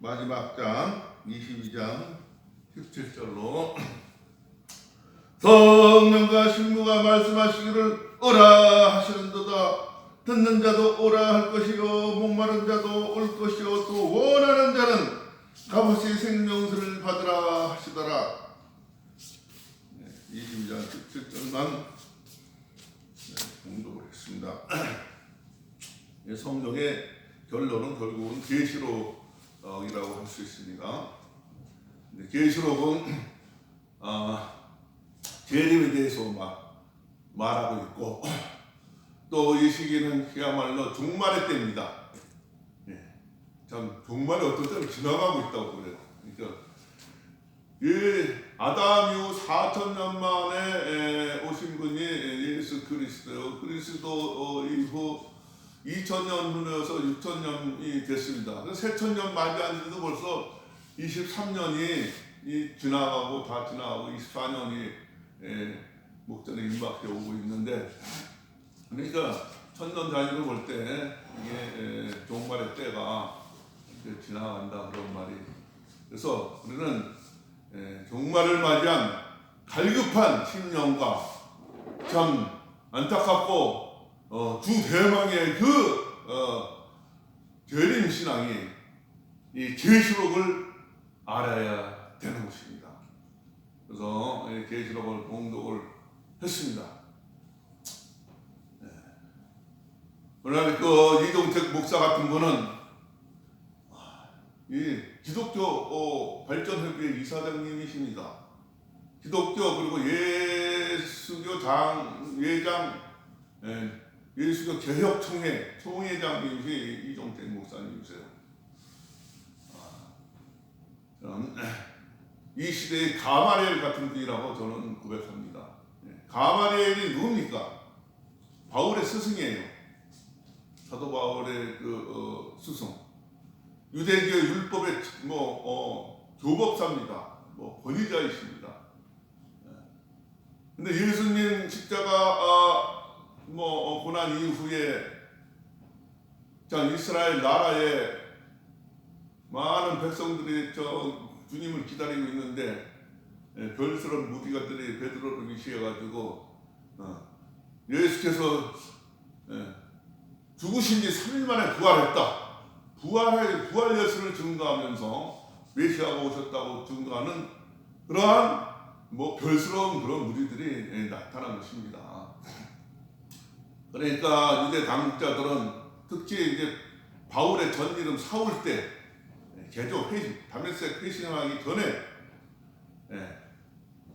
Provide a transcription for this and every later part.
마지막 장 22장 17절로 성령과 신부가 말씀하시기를 오라 하시는도다. 듣는 자도 오라 할 것이요 목마른 자도 올 것이요 또 원하는 자는 값없이 생명수를 받으라 하시더라. 22장 17절만 공독을 했습니다. 성경의 결론은 결국은 계시록이라고 할 수 있습니다. 계시록은 재림에 대해서 말하고 있고 또 이 시기는 그야말로 종말의 때입니다. 참 종말이 어떤 때는 지나가고 있다고 그래요. 그러니까 이 아담 이후 4,000년 만에 오신 분이 예수 그리스도요. 그리스도 이후 2,000년 후에서 6,000년이 됐습니다. 그래서 3,000년 맞이한 지도 벌써 23년이 지나가고 다 지나가고 24년이 목전에 임박해 오고 있는데, 그러니까 천년 단위로 볼 때 이게 종말의 때가 지나간다 그런 말이. 그래서 우리는 종말을 맞이한 갈급한 심령과 참 안타깝고 주 대망의 재림 신앙이 이 계시록을 알아야 되는 것입니다. 그래서 계시록을 공독을 했습니다. 그러나 이종택 목사 같은 분은 이 기독교 발전협의회 이사장님이십니다. 기독교 그리고 예수교 예장 예수교 개혁총회 총회장님이 이종택 목사님이세요. 저는 이 시대의 가마리엘 같은 분이라고 저는 고백합니다. 가마리엘이 누굽니까? 바울의 스승이에요. 사도 바울의 스승. 유대교 율법의 교법사입니다. 권위자이십니다. 근데 예수님 십자가 고난 이후에 이스라엘 나라에 많은 백성들이 주님을 기다리고 있는데 별스러운 무리가들이 베드로를 위시해가지고 예수께서 죽으신 지 3일 만에 부활했다. 부활 예수를 증거하면서 메시아가 오셨다고 증거하는 그러한 별스러운 그런 무리들이 나타난 것입니다. 그러니까 유대 당국자들은 특히 이제 바울의 전 이름 사울 때 개조 회심, 다메섹 회심하기 전에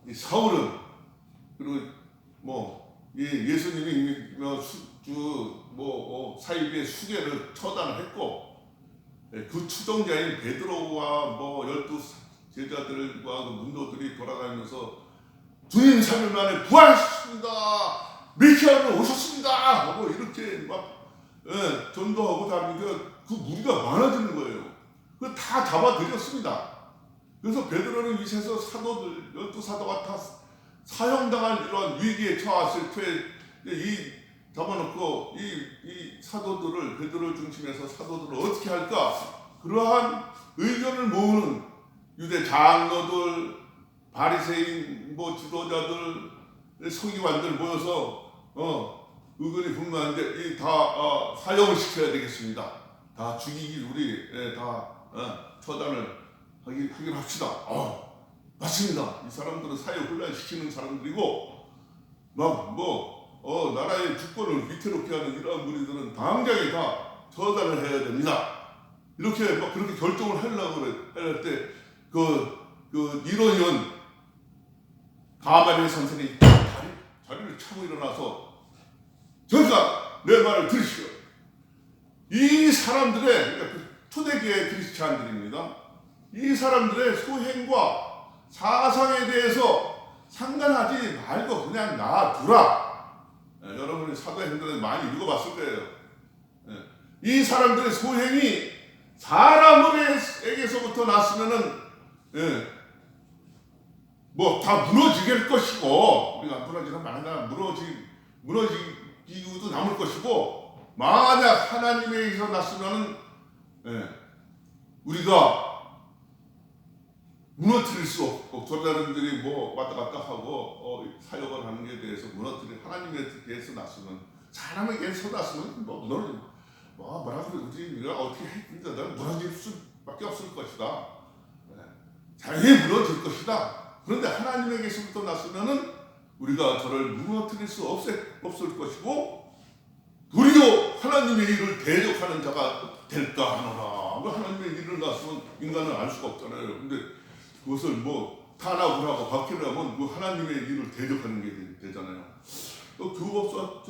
이 사울은 그리고 예수님이 사이비의 수계를 처단을 했고 그 추종자인 베드로와 12제자들과 문도들이 돌아다니면서 주님 3일 만에 부활하셨습니다. 메시아는 오셨습니다. 하고 이렇게 전도하고 다니니까 그 무리가 많아지는 거예요. 그거 다 잡아들였습니다. 그래서 베드로는 위에서 사도들 12사도가 다 사형당할 이러한 위기에 처했을 때 잡아놓고 이 사도들을 베드로를 중심해서 사도들을 어떻게 할까? 그러한 의견을 모으는 유대 장로들, 바리새인 지도자들, 서기관들 모여서 의견이 분분한데 다 사형을 시켜야 되겠습니다. 다 죽이기 우리 다 처단을 하긴 합시다. 맞습니다. 이 사람들은 사회 혼란시키는 사람들이고 나라의 주권을 위태롭게 하는 이러한 무리들은 당장에 다 처단을 해야 됩니다. 이렇게 그렇게 결정을 하려고 할 때 이론위원 가마리엘 선생이 자리를 차고 일어나서 저희가 내 말을 들으시오. 이 사람들의 초대교회 크리스찬들입니다. 이 사람들의 소행과 사상에 대해서 상관하지 말고 그냥 놔두라. 여러분이 사도행전을 많이 읽어봤을 거예요. 이 사람들의 소행이 사람에게서부터 났으면은 다 무너지게 것이고, 우리가 무너지는 만약 무너지기도 남을 것이고, 만약 하나님에게서 났으면은 우리가 목사님들이 뭐 왔다 갔다 하고 사역을 하는 게 대해서 무너뜨리 하나님에 대해서 났으면 사람에게 서났으면 뭐 너는 뭐라 그러지 네가 어떻게 했는데 너는 무너질 수밖에 없을 것이다. 당연히 무너질 것이다. 그런데 하나님에게서부터 났으면은 우리가 저를 무너뜨릴 수 없을 것이고 도리어 하나님의 일을 대적하는 자가 될까 하노라. 하나님의 일을 났으면 인간은 알 수가 없잖아요. 근데 그것을 뭐 탄압을 하고 박해를 하면 그 하나님의 일을 대적하는 게 되잖아요. 또 그것도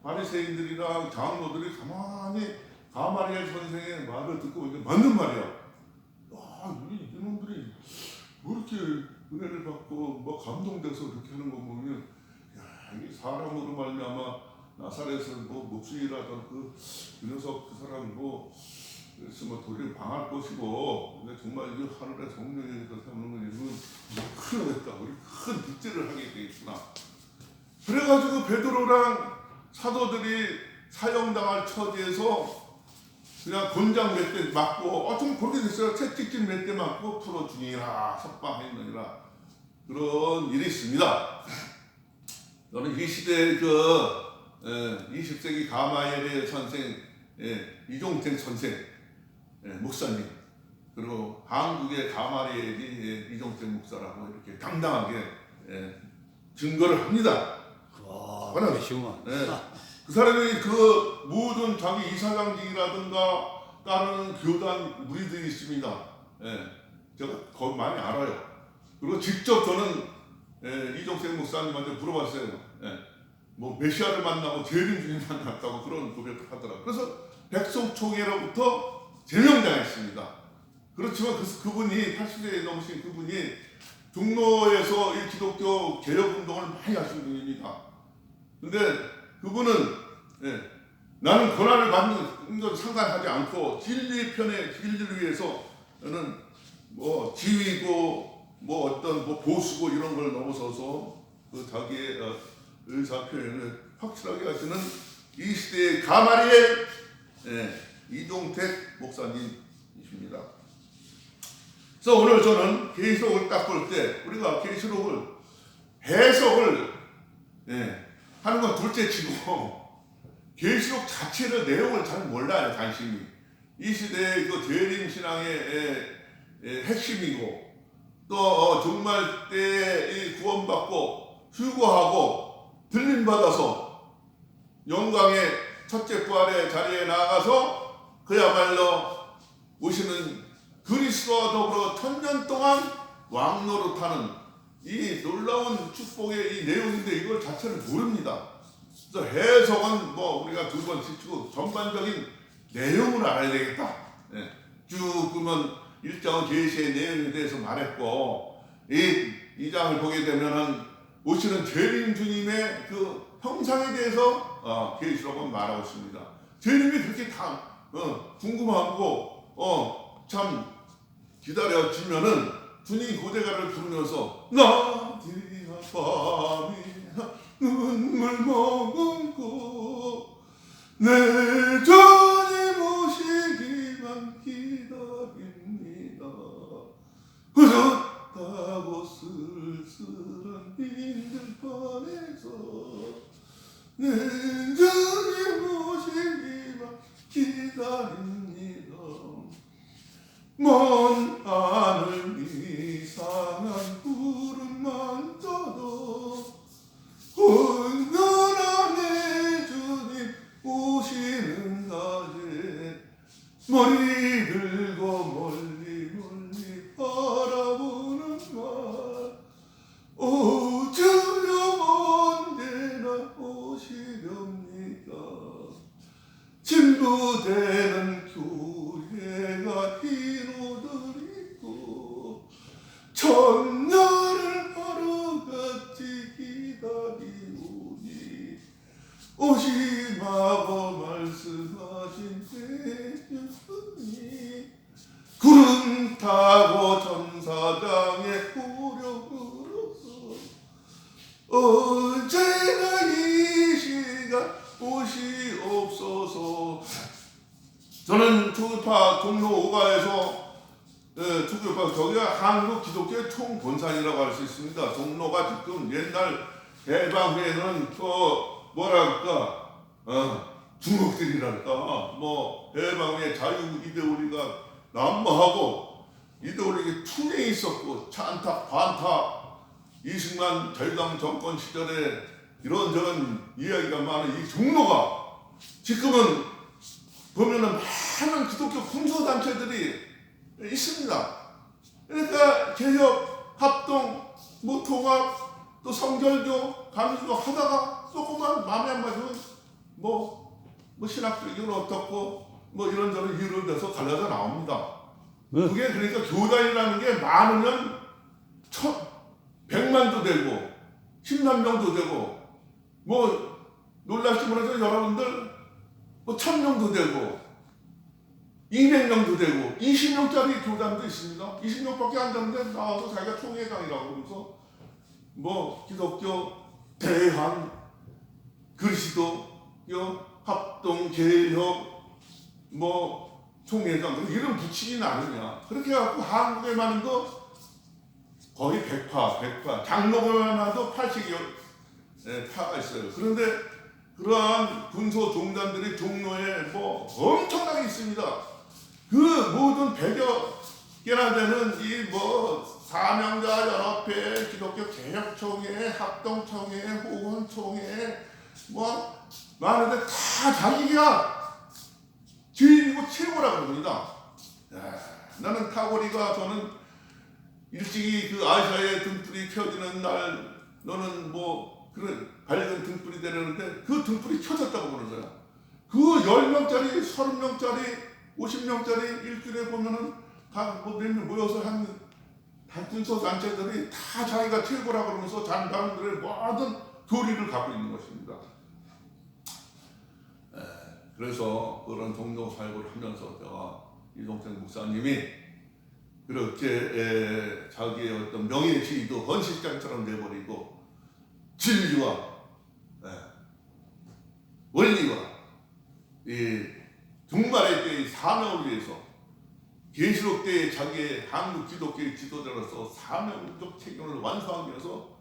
바리새인들이랑 장로들이 가만히 가마리엘 선생의 말을 듣고 이제 맞는 말이야. 이놈들이 뭐 이렇게 은혜를 받고 뭐 감동돼서 이렇게 하는 거 보면 이 사람으로 말미암아 나사렛에서 뭐 목수이라던 그 녀석 그 사람 뭐 도리를 방할 것이고 근데 정말 이 하늘의 성령이 그렇게 하는 건 이건 큰일 났다. 우리 큰 득제를 하게 되겠구나. 그래가지고 베드로랑 사도들이 사형당할 처지에서 그냥 곤장 몇 대 맞고 좀 그렇게 됐어요. 채찍질 몇 대 맞고 풀어주니라 석방했느니라 그런 일이 있습니다. 저는 이 시대의 20세기 가마엘의 선생 이종택 선생 목사님 그리고 한국의 가마엘이 이종택 목사라고 이렇게 당당하게 증거를 합니다. 와, 그러시구만. 그 사람이 그 모든 자기 이사장직이라든가 따르는 교단 무리들이 있습니다. 제가 거의 많이 알아요. 그리고 직접 저는 이종택 목사님한테 물어봤어요. 뭐 메시아를 만나고 재림 주님 만났다고 그런 고백을 하더라고요. 그래서 백성총회로부터 제명당했습니다. 그렇지만 그분이 80세 넘으신 그분이 종로에서 이 기독교 개혁운동을 많이 하신 분입니다. 근데 그분은 나는 고난을 받는 건 상관하지 않고 진리를 위해서 저는 뭐 지위고 뭐 어떤 뭐 보수고 이런 걸 넘어서서 그 자기의 의사 표현을 확실하게 하시는 이 시대의 가마리엘 이종택 목사님이십니다. 그래서 오늘 저는 계시록을 딱 볼 때 우리가 계시록을 해석을 하는 건 둘째치고 계시록 자체의 내용을 잘 몰라요. 단심이 이 시대의 그 재림 신앙의 핵심이고 또 종말 때에 구원받고 휴거하고 들림받아서 영광의 첫째 부활의 자리에 나가서 그야말로 오시는 그리스도와 더불어 1000년 동안 왕노릇하는 이 놀라운 축복의 이 내용인데 이걸 자체를 모릅니다. 그래서 해석은 뭐 우리가 두 번씩 치고 전반적인 내용을 알아야 되겠다. 쭉 그러면 1장은 계시의 내용에 대해서 말했고 이 장을 보게 되면은 오시는 재림 주님의 그 형상에 대해서 계시록은 말하고 있습니다. 재림이 그렇게 다 궁금하고 참 기다려지면은 주님 고대가를 부르면서 낮이나 밤이나 눈물 머금고 내 주님 오시기만 기다립니다. 흐렸다고 쓸쓸한 빈들판에서 내 주님 오시기만 기다립니다. 먼 하늘 이상한 구름만 떠도 온전한 내 주님 오시는 날에 머리 들고 멀리 바라보는 말 오 주여 언제나 오시렵니까. 진부되는 교회가 흰 옷을 입고 천년을 하루같이 기다리오니 오시마고 말씀하신 대주님 구름 타고 천사장의 호령으로서 언제나 이 시간 오시옵소서. 저는 주파 종로 5가에서 투교파 저기가 한국 기독교의 총본산이라고 할 수 있습니다. 종로가 지금 옛날 해방 후에는 또 뭐랄까 중국들이랄까 뭐 해방 후에 자유 이데올리가 난무하고 이데올리가 투쟁이 있었고 찬탑 반탑 이승만 자유당 정권 시절에 이런저런 이야기가 많은 이 종로가 지금은 보면은 많은 기독교 군소단체들이 있습니다. 그러니까 개혁, 합동, 뭐 통합, 또 성결교, 감리교 하다가 조금만 마음에 안 맞으면 뭐 신학적으로 어떻고 뭐 이런저런 이유를 대서 갈라져 나옵니다. 그게 그러니까 교단이라는 게 많으면 100만도 되고 10만 명도 되고 뭐 놀랍지 못해서 여러분들 뭐 1000명도 되고 200명도 되고 20명짜리 교단도 있습니다. 20명밖에 안 되는데 나와서 자기가 총회장이라고 그러면서 뭐 기독교 대한 그리스도교 합동 개혁 뭐 총회장 이름 붙이진 않으냐. 그렇게 해갖고 한국에만 해도 거의 100파 장로교만 해도 80여 파가 있어요. 그런데 그러한 군소 종단들이 종로에 뭐 엄청나게 있습니다. 그 모든 100여 개나 되는 이 뭐 사명자 연합회, 기독교 개혁총회, 합동총회, 호원총회 뭐 많은데 다 자기가 제일이고 최고라고 합니다. 나는 타고리가 저는 일찍이 그 아시아의 등불이 켜지는 날 너는 뭐 그런 밝은 등불이 되려는데 그 등불이 켜졌다고 그러는 거야. 그 10명짜리, 30명짜리 50명짜리 일주일에 보면은 다 뭐 몇 명 모여서 한 군소 단체들이 다 자기가 최고라고 그러면서 장단들의 모든 교리를 갖고 있는 것입니다. 그래서 그런 종교 사역을 하면서 제가 이동택 목사님이 그렇게 자기의 어떤 명예시위도 헌신장처럼 내버리고 진리와 원리와 이 종말의 때의 사명을 위해서 계시록 때의 자기의 한국 기독교의 지도자로서 사명적 책임을 완수하기 위해서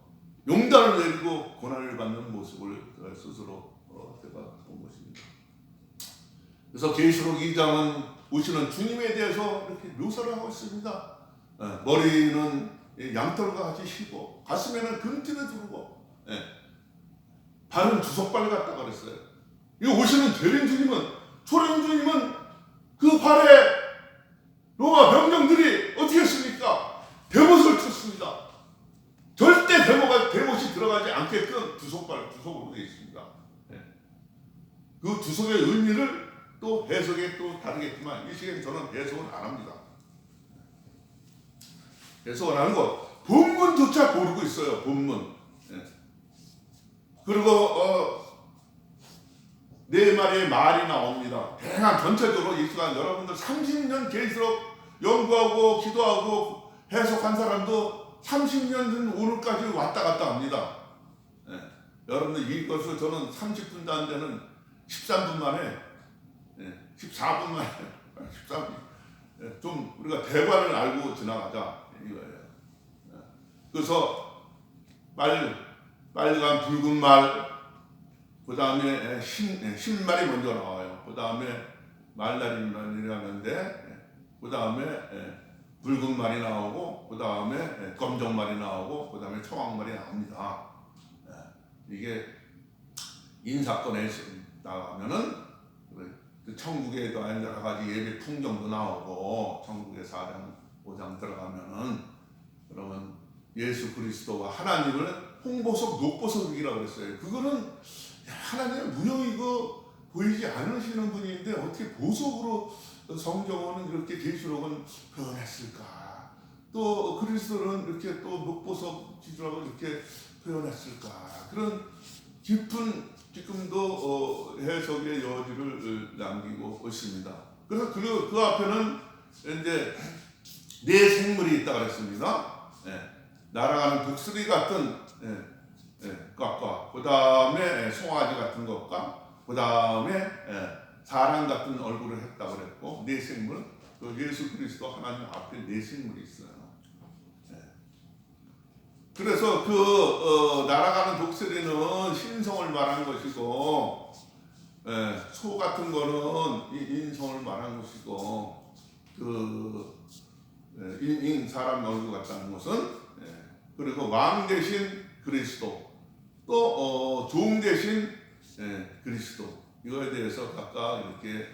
용단을 내리고 고난을 받는 모습을 스스로 제가 본 것입니다. 그래서 계시록 2장은 오시는 주님에 대해서 이렇게 묘사를 하고 있습니다. 머리는 양털과 같이 희고 가슴에는 금띠를 두르고 발은 주석발 같다 그랬어요. 이 오시는 대림 주님은 그 발에 로마 병정들이 어떻게 했습니까? 대못을 쳤습니다. 절대 대못이 들어가지 않게끔 주석으로 되어 있습니다. 그 주석의 의미를 또 해석에 또 다르겠지만 이 시간에 저는 해석을 안 합니다. 해석을 하는 것 본문조차 모르고 있어요. 본문. 그리고 네 마리의 말이 나옵니다. 대강 전체적으로 이 시간 여러분들 30년 계시록 연구하고 기도하고 해석한 사람도 30년 전 오늘까지 왔다 갔다 합니다. 여러분들 이것을 저는 30분도 안 되는 13분 만에 14분 만에 13분 좀 우리가 대관을 알고 지나가자 이거예요. 그래서 빨간 붉은 말 그 다음에 신말이 먼저 나와요. 그 다음에 말날이라는데 그 다음에 붉은 말이 나오고 그 다음에 검정 말이 나오고 그 다음에 청황말이 나옵니다. 이게 인사건에 나가면은 그 천국에 가한 여러 가지 예배 풍경도 나오고 천국의 4장 5장 들어가면은 그러면 예수 그리스도와 하나님을 홍보석 녹보석이라고 그랬어요. 그거는 하나님의 무형이 보이지 않으시는 분인데 어떻게 보석으로 성경은 이렇게 계시록은 표현했을까? 또 그리스도는 이렇게 또 녹보석 지주라고 이렇게 표현했을까? 그런 깊은 지금도 해석의 여지를 남기고 있습니다. 그래서 그 앞에는 이제 네 생물이 있다 그랬습니다. 날아가는 독수리 같은 것과 그 다음에 송아지 같은 것과 그 다음에 사람 같은 얼굴을 했다고 그랬고 네 생물 그 예수 그리스도 하나님 앞에 내생물이 있어요. 예. 그래서 날아가는 독수리는 신성을 말한 것이고, 예, 소 같은 거는 인성을 말한 것이고, 사람 얼굴 같다는 것은, 예, 그리고 왕 대신 그리스도, 또 종 대신 그리스도, 이거에 대해서 각각 이렇게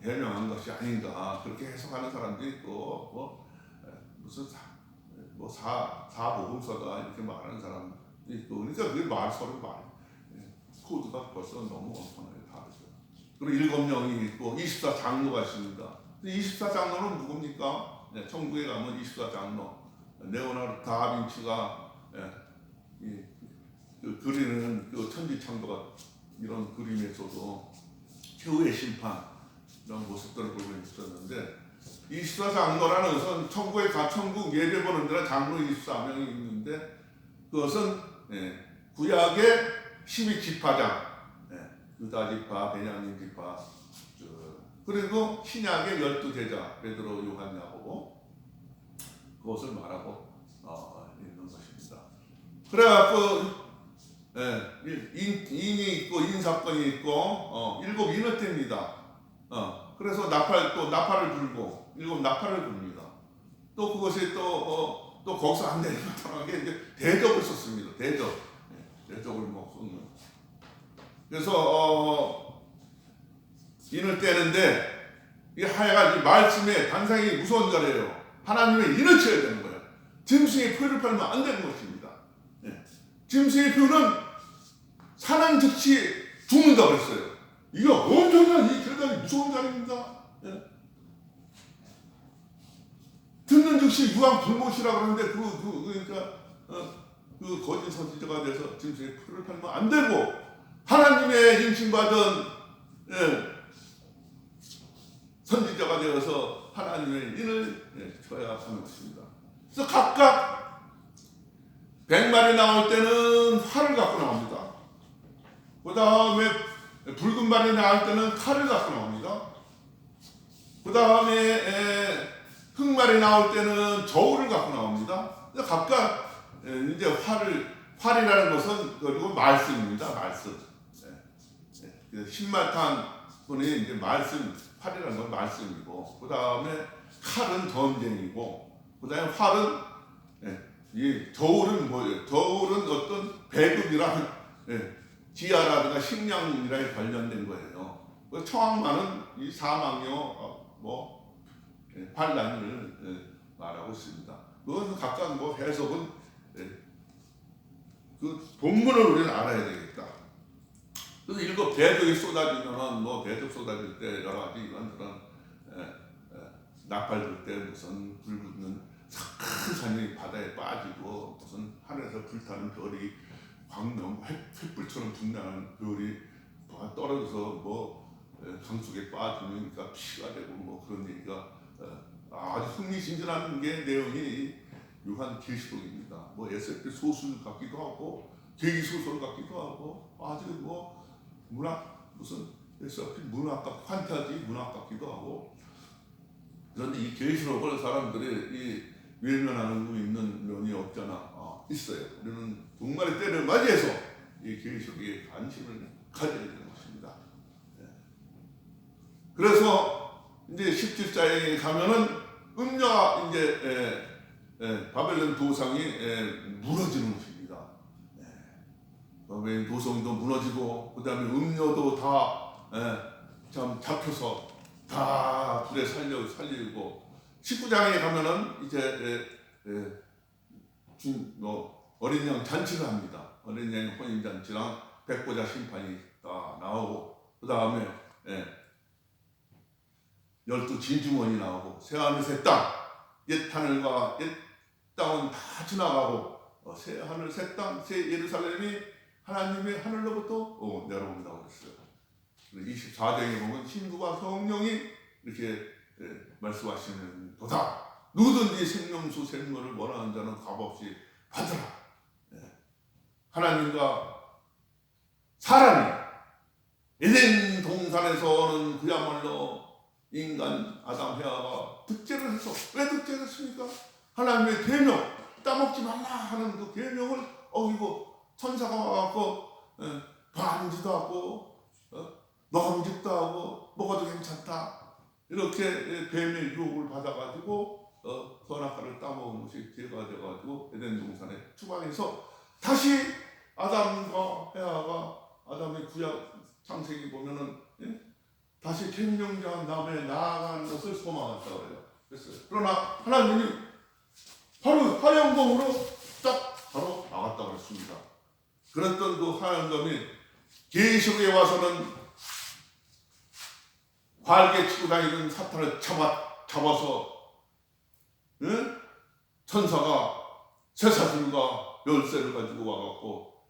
해명한 것이 아닌가 그렇게 해석하는 사람도 있고, 무슨 사복음서다 이렇게 말하는 사람도 있고, 그러니까 그게 서로 코드가 벌써 너무 엄청나게 다르죠. 그리고 7명이 있고 24장로가 있습니다. 24장로는 누굽니까? 천국에 가면 24장로, 레오나르도 다빈치가 그리는 천지창조가 이런 그림에서도 최후의 심판 이런 모습들을 보고 있었는데, 24장로라는 것은 천국에 천국 예배 보는 데는 장로 24명이 있는데, 그것은 구약의 12지파장, 유다 지파, 베냐민 지파, 그리고 신약의 12제자 베드로, 요한, 야고보, 그것을 말하고 있는 것입니다. 그래갖고 인이 있고 인사건이 있고 7 인어대입니다. 그래서 나팔을 불고 7 나팔을 붑니다. 또 그것이 또 거기서 안 되는 게 이제 대접을 썼습니다. 대접을 쏟는. 그래서 인을 떼는데, 이 하여간 말씀의 단상이 무서운 자리예요. 하나님의 인을 쳐야 되는 거예요. 짐승의 표를 팔면 안 되는 것입니다. 짐승의 표는 사는 즉시 죽는다 그랬어요. 이거 엄청난 이 대단히 무서운 자리입니다. 듣는 즉시 유황 불못이라 그러는데 그러니까 그 거짓 선지자가 돼서 짐승의 표를 팔면 안 되고, 하나님의 인칭받은 선지자가 되어서 하나님의 인을 쳐야 하는 것입니다. 그래서 각각 100마리 나올 때는 활을 갖고 나옵니다. 그 다음에 붉은 말이 나올 때는 칼을 갖고 나옵니다. 그 다음에 흑말이 나올 때는 저울을 갖고 나옵니다. 각각 이제 활이라는 것은 그리고 말씀입니다. 말씀. 신말탄 분이 이제 말씀, 활이라는 건 말씀이고, 그 다음에 칼은 전쟁이고, 그 다음에 활은 이 저울은 뭐예요? 저울은 어떤 배급이랑 지하라든가 식량이랑 관련된 거예요. 청학만은 이 사망여 반란을 말하고 있습니다. 그건 각각 해석은 그 본문을 우리는 알아야 되겠다. 그래서 7 대적이 쏟아지면은 대적 쏟아질 때 여러 가지 이런 나팔 불 때 무슨 불 붙는 큰 산이 바다에 빠지고, 무슨 하늘에서 불타는 별이 광명 횃불처럼 빛나는 별이 떨어져서 강속에 빠지니까 피가 되고 그런 얘기가 아주 흥미진진한 게 내용이 요한계시록입니다. SF 소설 같기도 하고 계기 소설 같기도 하고 아주 무슨 SF 문학 판타지 문학 같기도 하고. 그런데 이 계시록을 사람들이 외면하는 있는 면이 없잖아. 있어요. 우리는 종말의 때를 맞이해서 이 계시록에 관심을 가져야 되는 것입니다. 그래서 이제 17장에 가면은 음녀가 이제 바벨론 도상이 무너지는 것입니다. 바벨론 도성도 무너지고, 그 다음에 음녀도 다 잡혀서 다 불에 살리고, 19장에 가면은 이제 어린 양 잔치를 합니다. 어린 양 혼인 잔치랑 백보자 심판이 다 나오고, 그 다음에 12 진주머니 나오고, 새하늘 새 땅, 옛 하늘과 옛 땅은 다 지나가고, 새 하늘 새 땅 새 예루살렘이 하나님의 하늘로부터 내려온다고 했어요. 24장에 보면 신부와 성령이 이렇게 말씀하시는 도다. 누구든지 생명수 생명을 원하는 자는 값없이 받으라. 하나님과 사람이 에덴 동산에서는 그야말로 인간 아담 헤아가 득죄를 해서 왜 득죄를 했습니까? 하나님의 계명 따먹지 말라 하는 그 계명을 어기고 천사가 와갖고 반지도 하고 너감짓도 하고 먹어도 괜찮다 이렇게 뱀의 유혹을 받아가지고 선악과를 따먹은 것이 죄가 되어가지고 에덴 동산에 추방해서 다시 아담과 헤아가 아담의 구약 창세기 보면은 다시 계명한 다음에 나아가는 것을 소망한다고 해요. 그러나 하나님이 바로 화영봉으로 딱 바로 나갔다고 했습니다. 그랬던 그 화영검이 계시록에 와서는 활개 치고 다니는 사탄을 잡아서 천사가 쇠사슬과 열쇠를 가지고 와갖고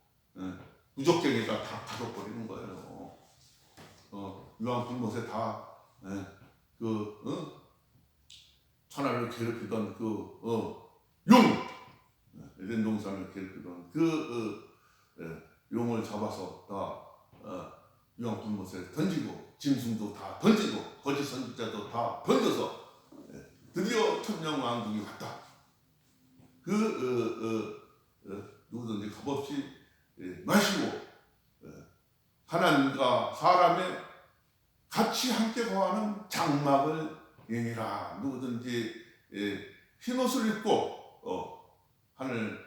무적쟁이가 다 가둬버리는 거예요. 유황불못에 다 천하를 괴롭히던 용 에덴 동산을 괴롭히던 용을 잡아서 다 유황불못에 던지고 짐승도 다 던지고 거짓 선지자도 다 던져서 드디어 천년왕국이 왔다. 누구든지 값없이 마시고 하나님과 사람의 같이 함께 거하는 장막을 얘기라. 누구든지 흰옷을 입고 하늘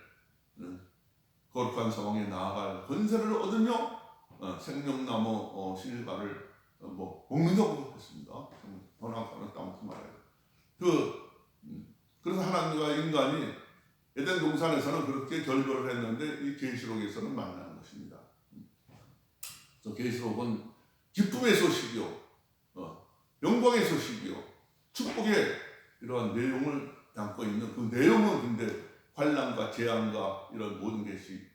거룩한 상황에 나아갈 권세를 얻으며 생명나무 실과를 먹는다고 했습니다. 번화가는 따먹지 말아요. 그래서 하나님과 인간이 에덴 동산에서는 그렇게 결별을 했는데 이 계시록에서는 만나는 것입니다. 계시록은 기쁨의 소식이요, 영광의 소식이요, 축복의 이러한 내용을 담고 있는 그 내용은 근데 환난과 재앙과 이런 모든 것이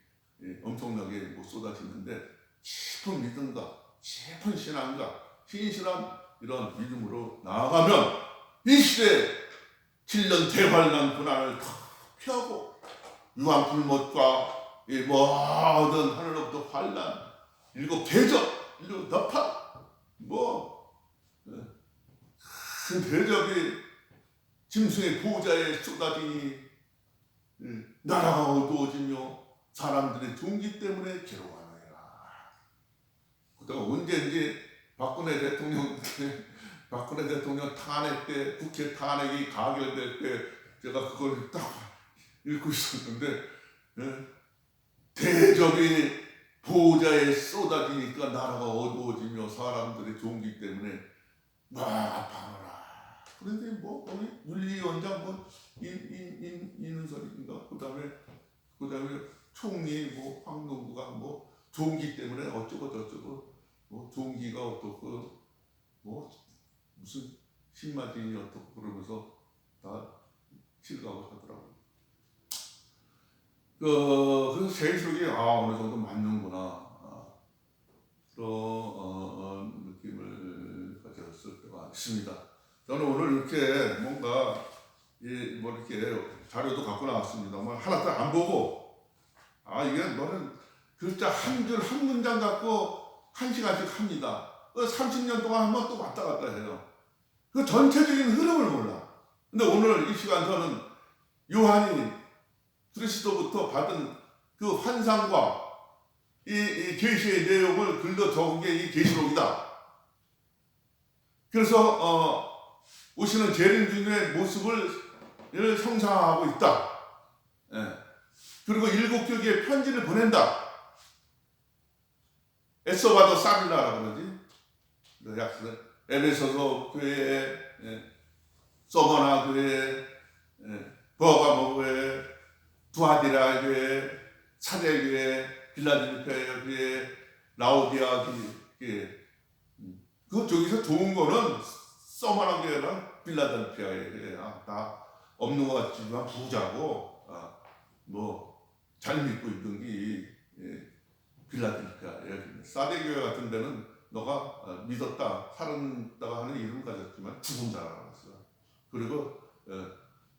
엄청나게 쏟아지는데 깊은 믿음과 깊은 신앙과 신실한 이런 믿음으로 나아가면 이 시대에 7년 대환난 고난을 다 피하고 유황불못과 이 모든 하늘로부터 환난, 7 대접, 7 나팔, 큰 대접이 짐승의 보호자에 쏟아지니 나라가 어두워지며 사람들의 종기 때문에 괴로워하느니라. 그다가 언제인지 박근혜 대통령 탄핵 때, 국회 탄핵이 가결될 때 제가 그걸 딱 읽고 있었는데 대접이 보호자에 쏟아지니까 나라가 어두워지며 사람들의 종기 때문에 막 아파하라. 그런데 거기 윤리위원장 이는설인가 그다음에 총리 황농구가 종기 때문에 어쩌고 저쩌고 종기가 어떻고 무슨 신마진이 어떻고 그러면서 다 실각을 하더라고요. 그래서 계시록이 어느 정도 맞는구나 그런 느낌을 가졌을 때가 있습니다. 저는 오늘 이렇게 뭔가 이렇게 자료도 갖고 나왔습니다만 하나 딱 안 보고 이게 너는 글자 한 줄 한 문장 갖고 1시간씩 합니다. 30년 동안 하면 또 왔다 갔다 해요. 그 전체적인 흐름을 몰라. 근데 오늘 이 시간 저는 요한이 그리스도부터 받은 그 환상과 이 계시의 내용을 글로 적은 게 이 계시록이다. 그래서 오시는 재림주님의 모습을 상상하고 있다. 그리고 7 교회에 편지를 보낸다. 에서바도 사빌라라고 그러지. 에베소서 교회, 서머나 교회, 버가모 교회, 두아디라 교회, 사대 교회, 빌라델피아 교회, 라오디아 교회. 그 저기서 좋은 거는 서머나 교회랑 빌라델피아의 교회야. 다 없는 것 같지만 부자고 잘 믿고 있던 게 빌라델피아. 사대 교회 같은 데는 너가 믿었다, 살았다가 하는 이름 가졌지만 죽은 자라고 했어. 그리고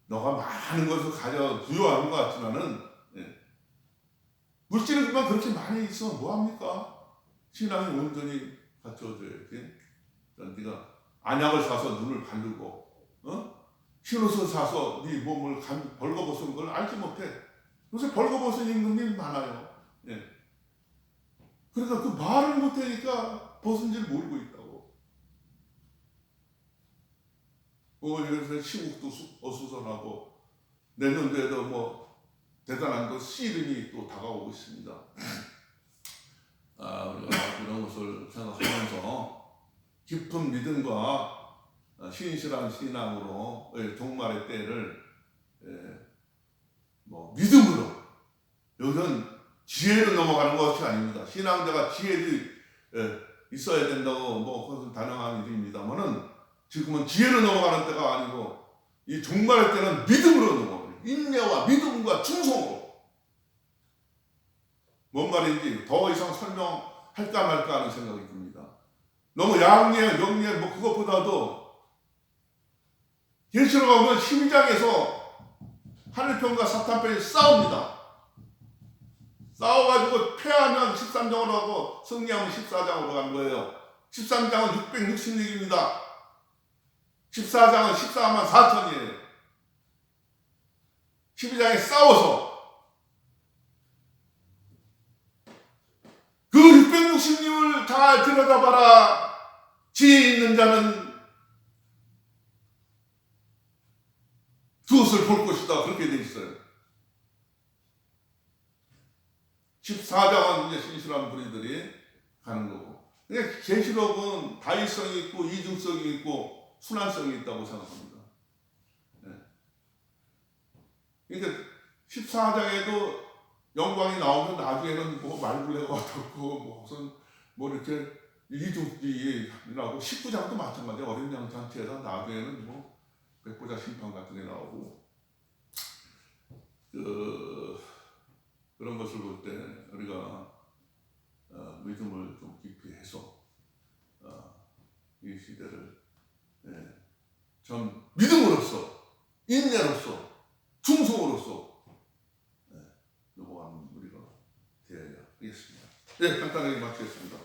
너가 많은 것을 가져 부여하는 것 같지만은 물질은 그만 그렇게 많이 있어 뭐합니까? 신앙이 온전히 갖춰져야지. 네가 안약을 사서 눈을 바르고 흰옷을 사서 네 몸을 벌거벗은 걸 알지 못해. 요새 벌거벗은 임금님이 많아요. 예. 그러니까 그 말을 못하니까 벗은 줄 모르고 있다고. 요새 시국도 어수선하고 내년도에도 뭐 대단한 거 시름이 또 다가오고 있습니다. 우리가 이런 것을 생각하면서 깊은 믿음과 신실한 신앙으로 종말의 때를 뭐 믿음으로, 여기는 지혜로 넘어가는 것이 아닙니다. 신앙자가 지혜도 있어야 된다고 뭐 그것은 단언한 일입니다만은 지금은 지혜로 넘어가는 때가 아니고 이 종말의 때는 믿음으로 넘어가요. 인내와 믿음과 충성으로. 뭔 말인지 더 이상 설명할까 말까 하는 생각이 듭니다. 너무 양리해 명리해 뭐 그것보다도 예수로 가면 12장에서 하늘편과 사탄편이 싸웁니다. 싸워가지고 패하면 13장으로 하고 승리하면 14장으로 간 거예요. 13장은 666입니다. 14장은 14만 4천이에요. 12장에 싸워서 그 666을 잘 들여다봐라. 지혜 있는 자는 그것을 볼 것이다. 그렇게 돼 있어요. 14장은 이제 신실한 무리들이 가는 거고. 그러니까 계시록은 다의성이 있고 이중성이 있고 순환성이 있다고 생각합니다. 네. 그러니까 14장에도 영광이 나오면 나중에는 뭐 말불레가 어떻고 무슨 뭐 이렇게 이중이라고 19장도 마찬가지예요. 어린 양 잔치에서 나중에는 뭐 백보자 심판 같은 게 나오고 그런 것을 볼 때 우리가 믿음을 좀 깊이 해서 이 시대를 전 믿음으로써 인내로써 충성으로써 넘어가는 우리가 되어야 하겠습니다. 네, 간단하게 마치겠습니다.